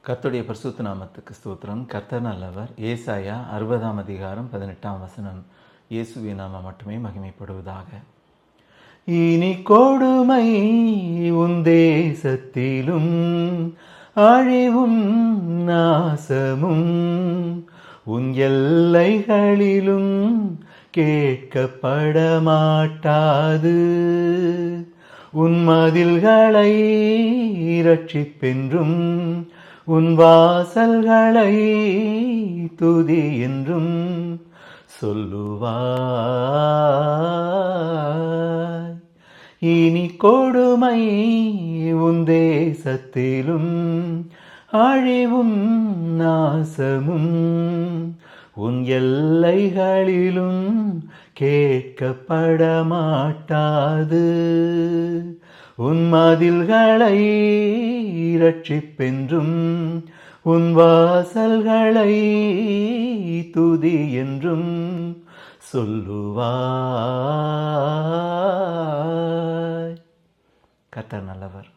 கர்த்தருடைய பரிசுத்த நாமத்துக்கு ஸ்தோத்திரம். கர்த்தர் நல்லவர். ஏசாயா 60ஆம் அதிகாரம் 18ஆம் வசனம். இயேசுவின் நாமம் மட்டுமே மகிமைப்படுவதாக. இனி கொடுமை உன் தேசத்திலும் அழிவும் நாசமும் உன் எல்லைகளிலும் கேட்கப்பட மாட்டாது. உன் மதில்களை இரட்சிப்பென்றும் உன் வாசல்களை துதி என்றும் சொல்லுவாய். இனி கொடுமை உன் தேசத்திலும் அழிவும் நாசமும் உன் எல்லைகளிலும் கேட்கப்பட மாட்டாது. உன் மதில்களை இரட்சிப்பென்றும் உன் வாசல்களை துதி என்றும் சொல்லுவாய். கர்த்தர் நல்லவர்.